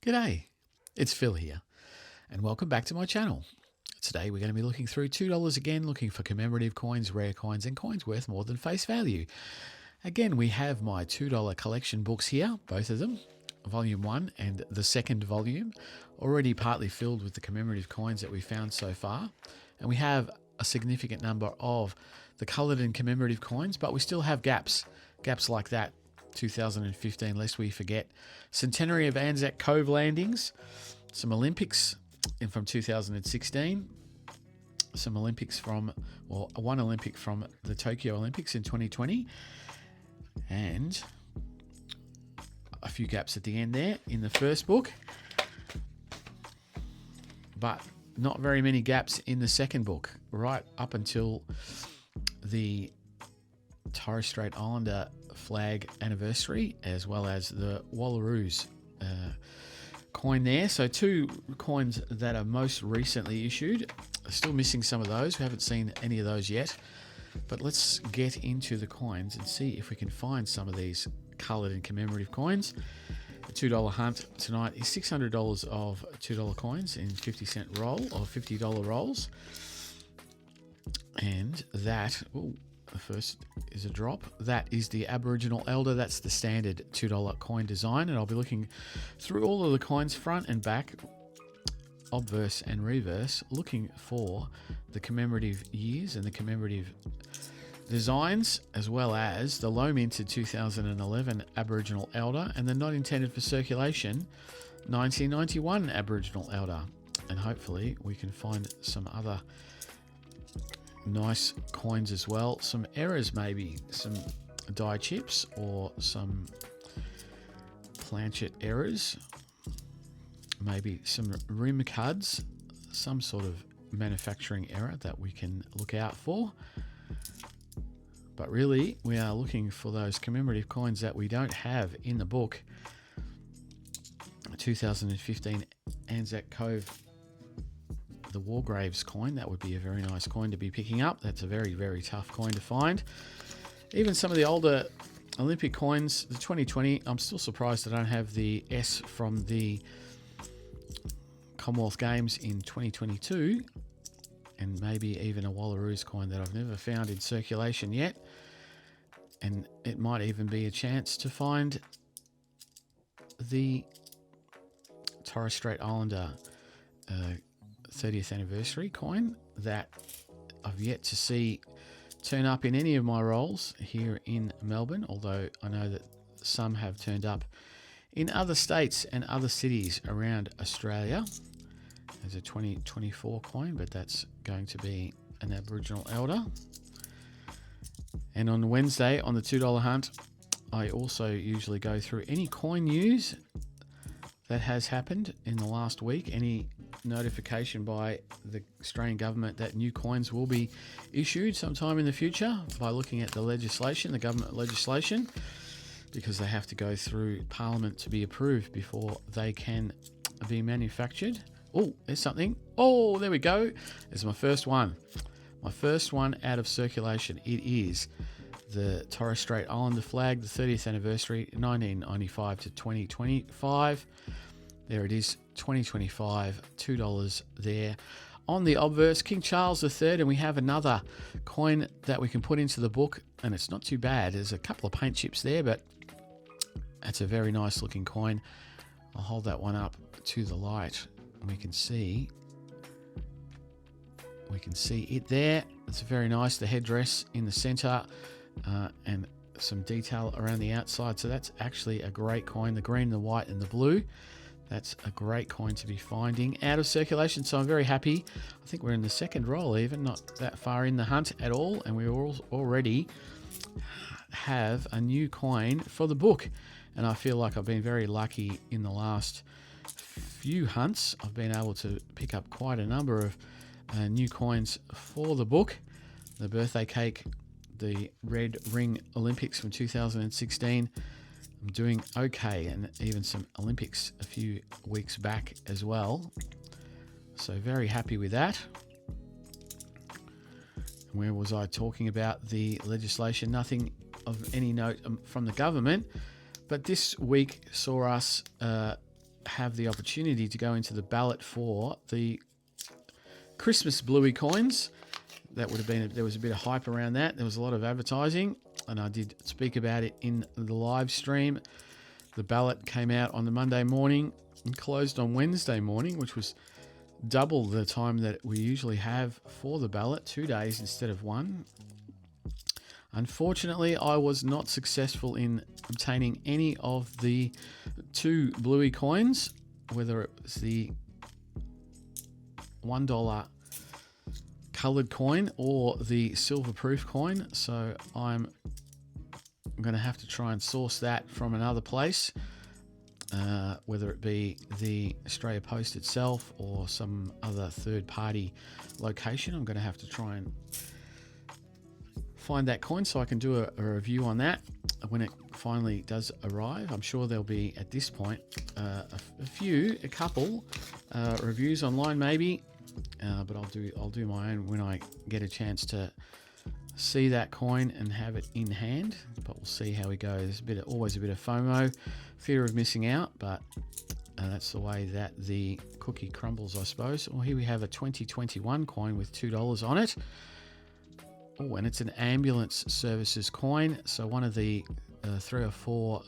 G'day, it's Phil here, and welcome back to my channel. Today we're going to be looking through $2 again, looking for commemorative coins, rare coins, and coins worth more than face value. Again, we have my $2 collection books here, both of them, volume 1 and the second volume, already partly filled with the commemorative coins that we found so far. And we have a significant number of the coloured and commemorative coins, but we still have gaps like that. 2015, lest we forget. Centenary of Anzac Cove landings, some Olympics from 2016, some Olympics from, well, one Olympic from the Tokyo Olympics in 2020, and a few gaps at the end there in the first book, but not very many gaps in the second book, right up until the Torres Strait Islander flag anniversary, as well as the Wallaroos coin there. So two coins that are most recently issued. Still missing some of those. We haven't seen any of those yet. But let's get into the coins and see if we can find some of these coloured and commemorative coins. The $2 hunt tonight is $600 of $2 coins in 50-cent roll or $50 rolls. And that... Ooh, the first is a drop. That is the Aboriginal Elder. That's the standard $2 coin design. And I'll be looking through all of the coins, front and back, obverse and reverse, looking for the commemorative years and the commemorative designs, as well as the low minted 2011 Aboriginal Elder and the not intended for circulation 1991 Aboriginal Elder. And hopefully we can find some other nice coins as well. Some errors, maybe some die chips or some planchet errors, maybe some rim cuds, some sort of manufacturing error that we can look out for. But really we are looking for those commemorative coins that we don't have in the book. 2015 Anzac Cove, the Wargraves coin. That would be a very nice coin to be picking up. That's a very, very tough coin to find. Even some of the older Olympic coins, the 2020, I'm still surprised I don't have the S from the Commonwealth Games in 2022, and maybe even a Wallaroos coin that I've never found in circulation yet. And it might even be a chance to find the Torres Strait Islander 30th anniversary coin that I've yet to see turn up in any of my rolls here in Melbourne, although I know that some have turned up in other states and other cities around Australia. There's a 2024 coin, but that's going to be an Aboriginal Elder. And on Wednesday on the $2 hunt, I also usually go through any coin news that has happened in the last week, any notification by the Australian government that new coins will be issued sometime in the future, by looking at the legislation, the government legislation, because they have to go through Parliament to be approved before they can be manufactured. Oh, there's something. Oh, there we go. There's my first one. My first one out of circulation. It is the Torres Strait Islander flag, the 30th anniversary, 1995 to 2025. There it is, 2025, $2 there. On the obverse, King Charles III, and we have another coin that we can put into the book, and it's not too bad. There's a couple of paint chips there, but that's a very nice looking coin. I'll hold that one up to the light, and we can see it there. It's very nice, the headdress in the center, and some detail around the outside. So that's actually a great coin, the green, the white, and the blue. That's a great coin to be finding out of circulation, so I'm very happy. I think we're in the second roll even, not that far in the hunt at all, and we already have a new coin for the book. And I feel like I've been very lucky in the last few hunts. I've been able to pick up quite a number of new coins for the book. The birthday cake, the red ring Olympics from 2016. I'm doing okay, and even some Olympics a few weeks back as well. So very happy with that. Where was I talking about the legislation? Nothing of any note from the government, but this week saw us have the opportunity to go into the ballot for the Christmas Bluey coins. That would have been, there was a bit of hype around that. There was a lot of advertising, and I did speak about it in the live stream. The ballot came out on the Monday morning and closed on Wednesday morning, which was double the time that we usually have for the ballot, 2 days instead of one. Unfortunately, I was not successful in obtaining any of the 2 Bluey coins, whether it was the $1 coloured coin or the silver proof coin. So I'm going to have to try and source that from another place, whether it be the Australia Post itself or some other third-party location. I'm going to have to try and find that coin so I can do a review on that when it finally does arrive. I'm sure there'll be, at this point, a couple reviews online maybe, but I'll do my own when I get a chance to see that coin and have it in hand. But we'll see how we go. There's always a bit of FOMO, fear of missing out, but that's the way that the cookie crumbles, I suppose. Well, here we have a 2021 coin with $2 on it. Oh, and it's an ambulance services coin. So one of the 3 or 4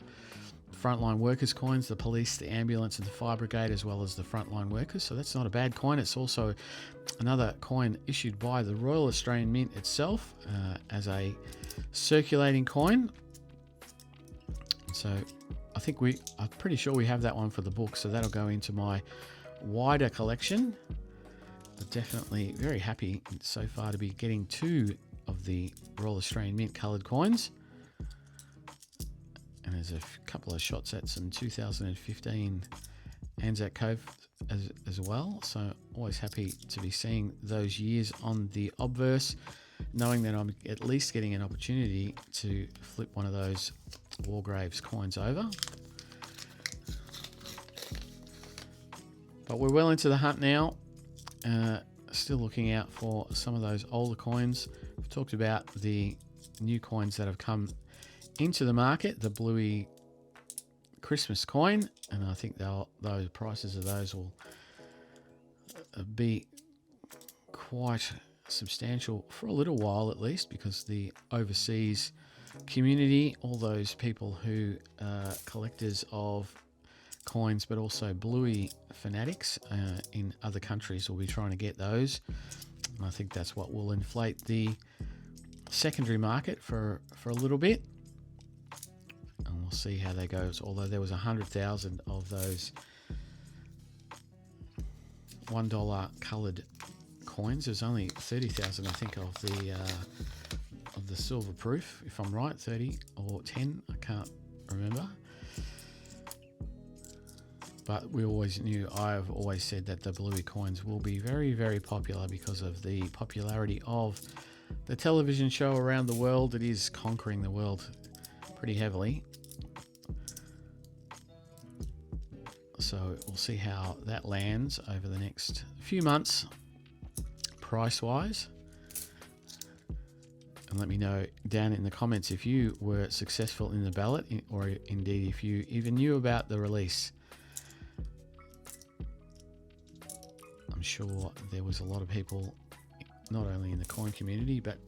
frontline workers coins, the police, the ambulance, and the fire brigade, as well as the frontline workers. So that's not a bad coin. It's also another coin issued by the Royal Australian Mint itself as a circulating coin. So I'm pretty sure we have that one for the book. So that'll go into my wider collection. But definitely very happy so far to be getting 2 of the Royal Australian Mint coloured coins. And there's a couple of shots at some 2015 Anzac Cove as well. So always happy to be seeing those years on the obverse, knowing that I'm at least getting an opportunity to flip one of those Wargraves coins over. But we're well into the hunt now. Still looking out for some of those older coins. We've talked about the new coins that have come into the market, the Bluey Christmas coin, and I think those prices of those will be quite substantial for a little while at least, because the overseas community, all those people who are collectors of coins but also Bluey fanatics in other countries will be trying to get those. And I think that's what will inflate the secondary market for a little bit. And we'll see how that goes. Although there was 100,000 of those $1 coloured coins, there's only 30,000, I think, of the silver proof, if I'm right, 30 or 10, I can't remember. But I've always said that the Bluey coins will be very, very popular because of the popularity of the television show around the world. It is conquering the world pretty heavily. So we'll see how that lands over the next few months, price-wise. And let me know down in the comments if you were successful in the ballot, or indeed if you even knew about the release. I'm sure there was a lot of people, not only in the coin community, but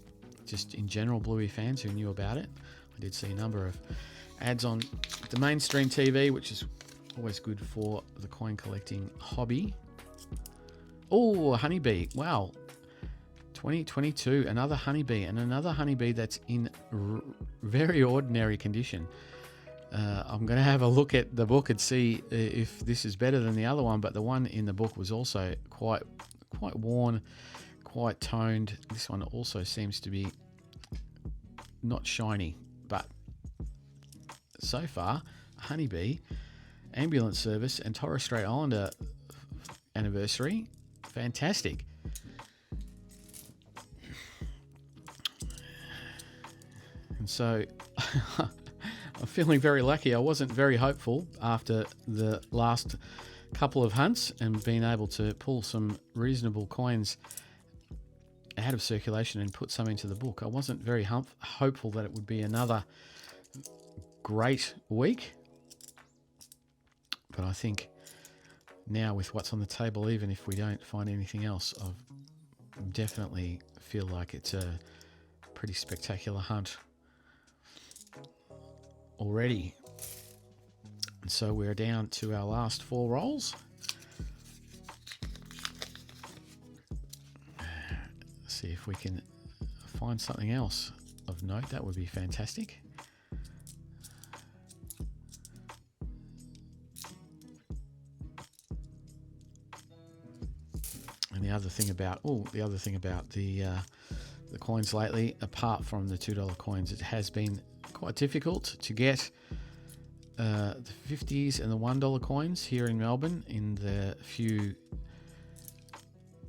just in general Bluey fans who knew about it. I did see a number of ads on the mainstream TV, which is always good for the coin collecting hobby. Oh, a honeybee. Wow. 2022, another honeybee, and another honeybee that's in very ordinary condition. I'm going to have a look at the book and see if this is better than the other one, but the one in the book was also quite worn, quite toned. This one also seems to be not shiny, but so far, honeybee, ambulance service, and Torres Strait Islander anniversary. Fantastic. And so I'm feeling very lucky. I wasn't very hopeful after the last couple of hunts and being able to pull some reasonable coins out of circulation and put some into the book. I wasn't very hopeful that it would be another great week, but I think now with what's on the table, even if we don't find anything else, I definitely feel like it's a pretty spectacular hunt already. And so we're down to our last 4 rolls. See if we can find something else of note. That would be fantastic. And the other thing about the coins lately, apart from the $2 coins, it has been quite difficult to get the 50s and the $1 coins here in Melbourne in the few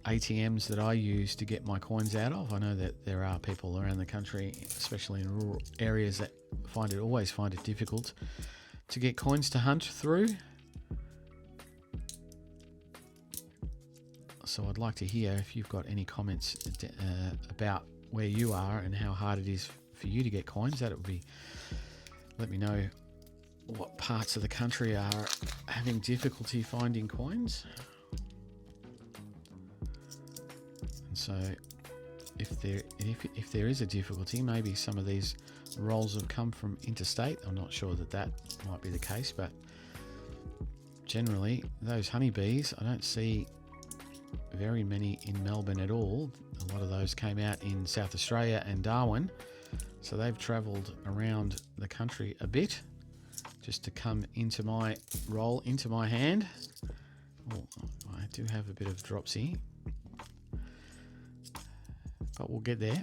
ATMs that I use to get my coins out of. I know that there are people around the country, especially in rural areas, that always find it difficult to get coins to hunt through. So I'd like to hear if you've got any comments about where you are and how hard it is for you to get coins. That would be, let me know what parts of the country are having difficulty finding coins. And so if there is a difficulty, maybe some of these rolls have come from interstate. I'm not sure that might be the case, but generally those honeybees, I don't see very many in Melbourne at all. A lot of those came out in South Australia and Darwin, so they've travelled around the country a bit just to come into my roll, into my hand. Oh, I do have a bit of dropsy, but we'll get there.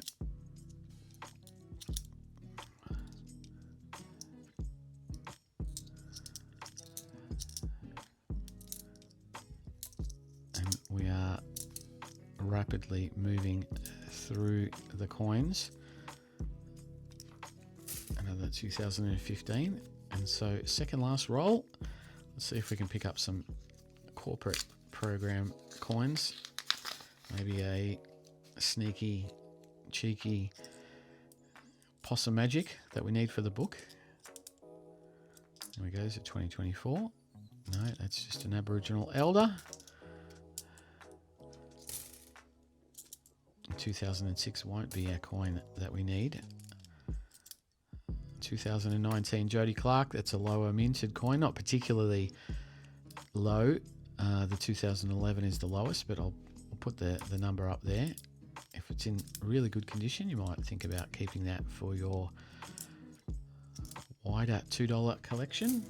And we are rapidly moving through the coins. Another 2015. And so second last roll. Let's see if we can pick up some corporate program coins. Maybe a sneaky, cheeky possum magic that we need for the book. There we go, to 2024. No, that's just an Aboriginal elder. 2006 won't be our coin that we need. 2019 Jody Clark, that's a lower minted coin, not particularly low. The 2011 is the lowest, but I'll put the number up there. If it's in really good condition, you might think about keeping that for your wider $2 collection.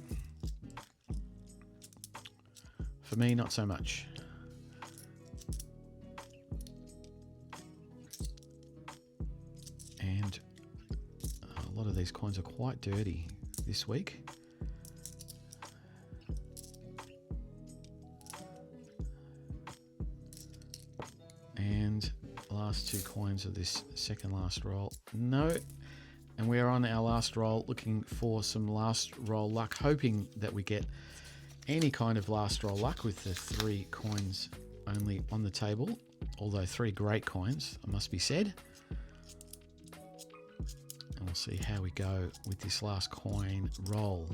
For me, not so much. And a lot of these coins are quite dirty this week. And last 2 coins of this second last roll. No. And we're on our last roll, looking for some last roll luck, hoping that we get any kind of last roll luck with the 3 coins only on the table. Although 3 great coins, it must be said. And we'll see how we go with this last coin roll.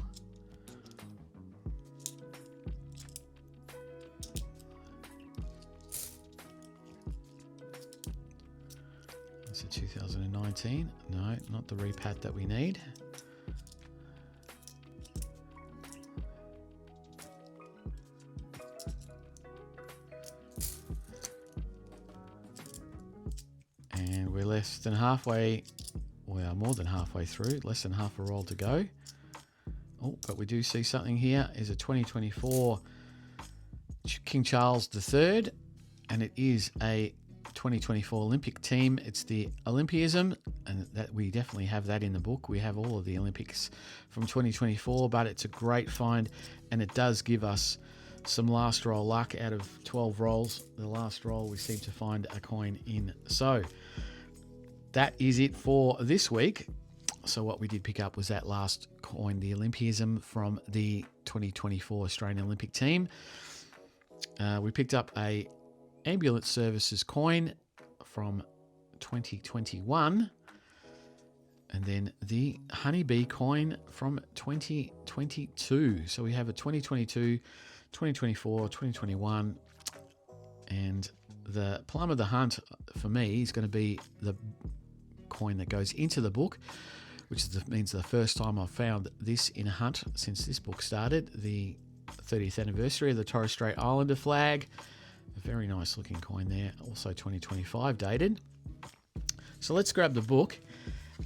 That's a 2019. No, not the repat that we need. And we're less than halfway. We are more than halfway through, less than half a roll to go. Oh, but we do see something here. Is a 2024 King Charles III, and it is a 2024 Olympic team. It's the Olympism, and that we definitely have that in the book. We have all of the Olympics from 2024, but it's a great find, and it does give us some last roll luck. Out of 12 rolls, the last roll we seem to find a coin in. So that is it for this week. So what we did pick up was that last coin, the Olympism from the 2024 Australian Olympic team. We picked up a ambulance services coin from 2021, and then the honeybee coin from 2022. So we have a 2022 2024, 2021, and the plum of the hunt for me is going to be the coin that goes into the book, which means the first time I've found this in a hunt since this book started, the 30th anniversary of the Torres Strait Islander flag. A very nice looking coin there, also 2025 dated. So let's grab the book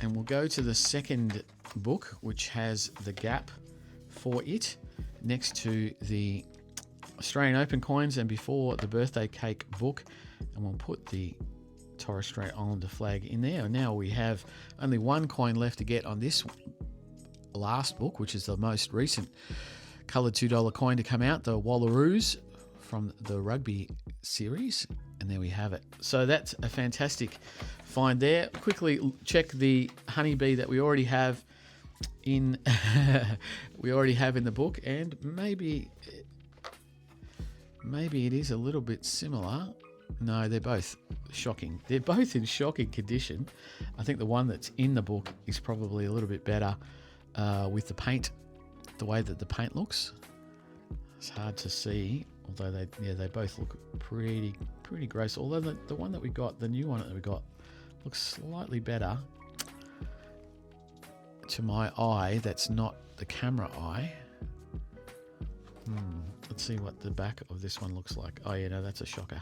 and we'll go to the second book, which has the gap for it next to the Australian Open coins and before the birthday cake book, and we'll put the Torres Strait Islander flag in there. And now we have only one coin left to get on this last book, which is the most recent coloured $2 coin to come out, the Wallaroos from the rugby series. And there we have it. So that's a fantastic find there. Quickly check the honeybee that we already have in the book, and maybe it is a little bit similar. No, they're both shocking. They're both in shocking condition. I think the one that's in the book is probably a little bit better with the paint, the way that the paint looks. It's hard to see, although they both look pretty gross. Although the one that we got, the new one that we got, looks slightly better to my eye. That's not the camera eye. Let's see what the back of this one looks like. Oh yeah, no, that's a shocker.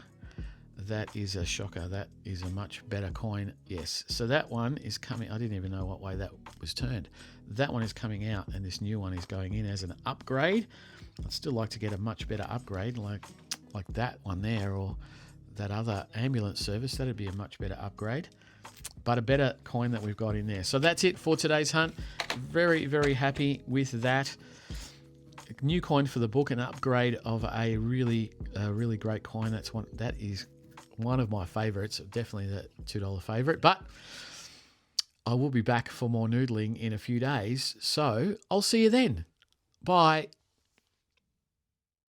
That is a shocker. That is a much better coin. Yes. So that one is coming. I didn't even know what way that was turned. That one is coming out, and this new one is going in as an upgrade. I'd still like to get a much better upgrade, like that one there, or that other ambulance service. That'd be a much better upgrade, but a better coin that we've got in there. So that's it for today's hunt. Very, very happy with that. New coin for the book, an upgrade of a really great coin. That is one of my favorites, definitely the $2 favorite. But I will be back for more noodling in a few days, so I'll see you then. Bye.